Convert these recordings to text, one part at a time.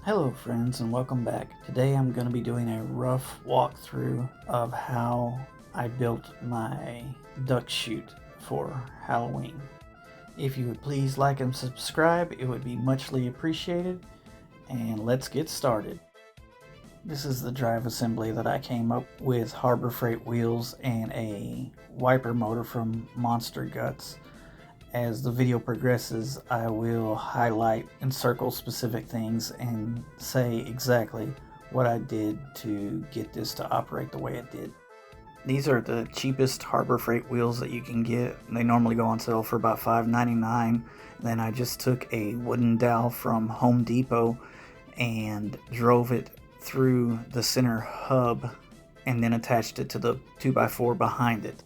Hello friends and welcome back. Today I'm going to be doing a rough walkthrough of how I built my duck chute for Halloween. If you would please like and subscribe, it would be muchly appreciated. And let's get started. This is the drive assembly that I came up with Harbor Freight wheels and a wiper motor from Monster Guts. As the video progresses, I will highlight and circle specific things and say exactly what I did to get this to operate the way it did. These are the cheapest Harbor Freight wheels that you can get. They normally go on sale for about $5.99. Then I just took a wooden dowel from Home Depot and drove it through the center hub and then attached it to the 2x4 behind it.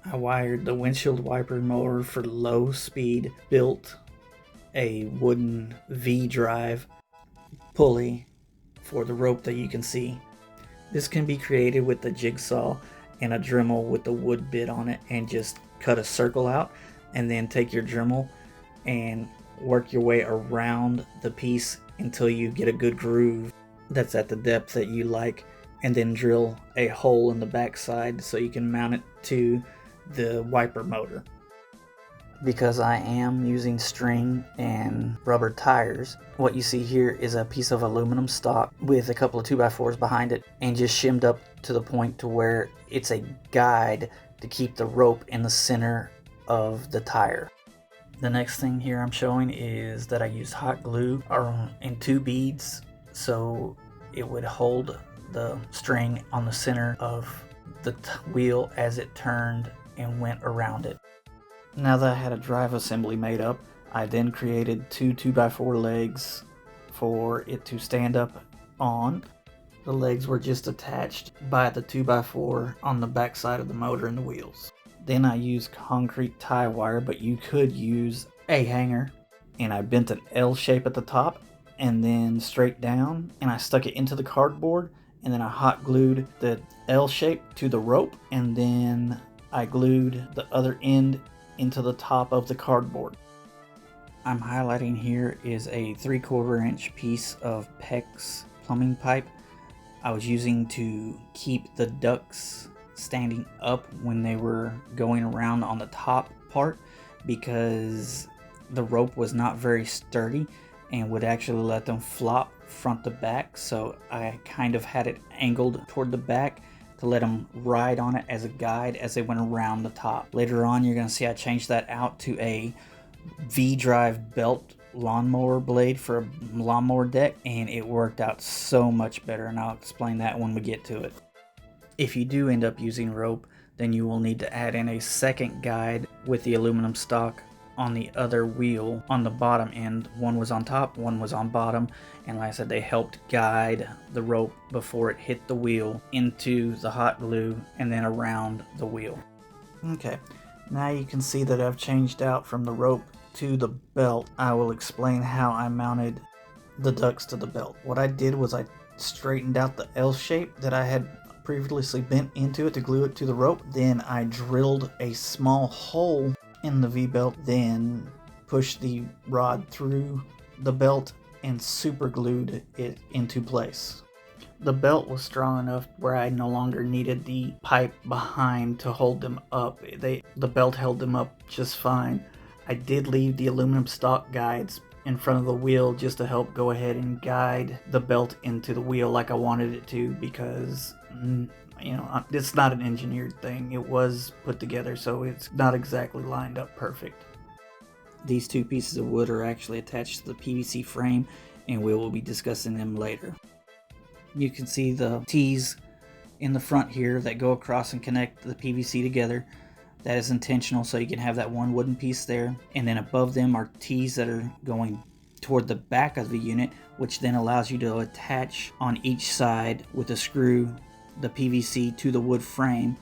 I wired the windshield wiper motor for low speed, built a wooden V-drive pulley for the rope that you can see. This can be created with the jigsaw and a Dremel with the wood bit on it, and just cut a circle out and then take your Dremel and work your way around the piece until you get a good groove that's at the depth that you like, and then drill a hole in the backside so you can mount it to the wiper motor. Because I am using string and rubber tires, what you see here is a piece of aluminum stock with a couple of 2x4s behind it, and just shimmed up to the point to where it's a guide to keep the rope in the center of the tire. The next thing here I'm showing is that I used hot glue in 2 beads so it would hold the string on the center of the wheel as it turned and went around it. Now that I had a drive assembly made up, I then created 2 2x4 legs for it to stand up on. The legs were just attached by the 2x4 on the back side of the motor and the wheels. Then I used concrete tie wire, but you could use a hanger, and I bent an L shape at the top and then straight down, and I stuck it into the cardboard, and then I hot glued the L shape to the rope, and then I glued the other end into the top of the cardboard. I'm highlighting here is a 3/4 inch piece of PEX plumbing pipe I was using to keep the ducks standing up when they were going around on the top part, because the rope was not very sturdy and would actually let them flop front to back, so I kind of had it angled toward the back to let them ride on it as a guide as they went around the top. Later on, you're going to see I changed that out to a V-drive belt lawnmower blade for a lawnmower deck, and it worked out so much better, and I'll explain that when we get to it. If you do end up using rope, then you will need to add in a second guide with the aluminum stock on the other wheel on the bottom end. One was on top, one was on bottom, and like I said, they helped guide the rope before it hit the wheel into the hot glue and then around the wheel. Okay, now you can see that I've changed out from the rope to the belt. I will explain how I mounted the ducks to the belt. What I did was I straightened out the L shape that I had previously bent into it to glue it to the rope. Then I drilled a small hole in the V-belt, then pushed the rod through the belt and super glued it into place. The belt was strong enough where I no longer needed the pipe behind to hold them up. The belt held them up just fine. I did leave the aluminum stock guides in front of the wheel just to help go ahead and guide the belt into the wheel like I wanted it to, because it's not an engineered thing. It was put together, so it's not exactly lined up perfect. These 2 pieces of wood are actually attached to the PVC frame, and we will be discussing them later. You can see the T's in the front here that go across and connect the PVC together. That is intentional, so you can have that one wooden piece there. And then above them are T's that are going toward the back of the unit, which then allows you to attach on each side with a screw the PVC to the wood frame,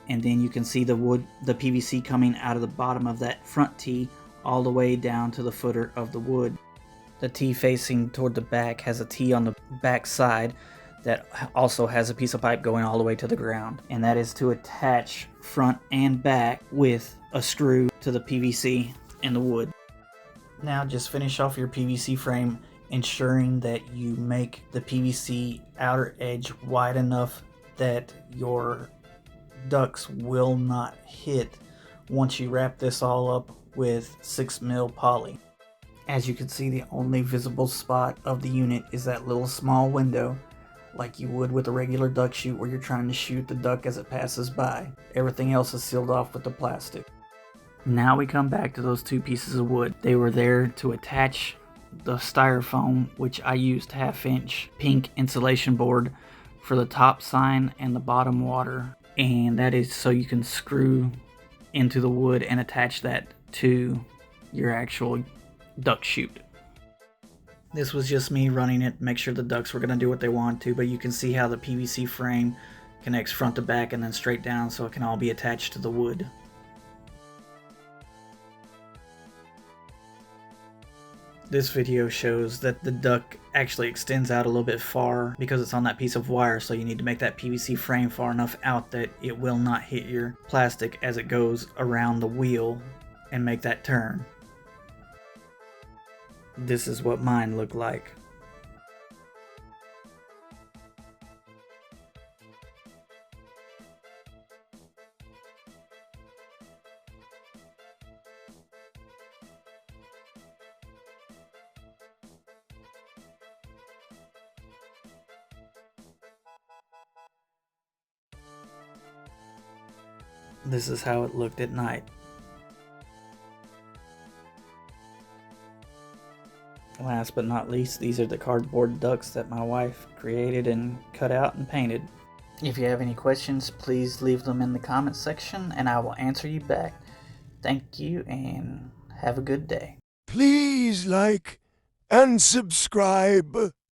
and then you can see the PVC coming out of the bottom of that front T all the way down to the footer of the wood. The T facing toward the back has a T on the back side that also has a piece of pipe going all the way to the ground, and that is to attach front and back with a screw to the PVC and the wood. Now just finish off your PVC frame ensuring that you make the PVC outer edge wide enough that your ducks will not hit once you wrap this all up with 6mm poly. As you can see, the only visible spot of the unit is that little small window, like you would with a regular duck chute where you're trying to shoot the duck as it passes by. Everything else is sealed off with the plastic. Now we come back to those 2 pieces of wood. They were there to attach the styrofoam, which I used 1/2-inch pink insulation board for the top sign and the bottom water. And that is so you can screw into the wood and attach that to your actual duck chute. This was just me running it, make sure the ducks were going to do what they want to, but you can see how the PVC frame connects front to back and then straight down so it can all be attached to the wood. This video shows that the duck actually extends out a little bit far because it's on that piece of wire, so you need to make that PVC frame far enough out that it will not hit your plastic as it goes around the wheel and make that turn. This is what mine looked like. This is how it looked at night. Last but not least, these are the cardboard ducks that my wife created and cut out and painted. If you have any questions, please leave them in the comments section and I will answer you back. Thank you and have a good day. Please like and subscribe.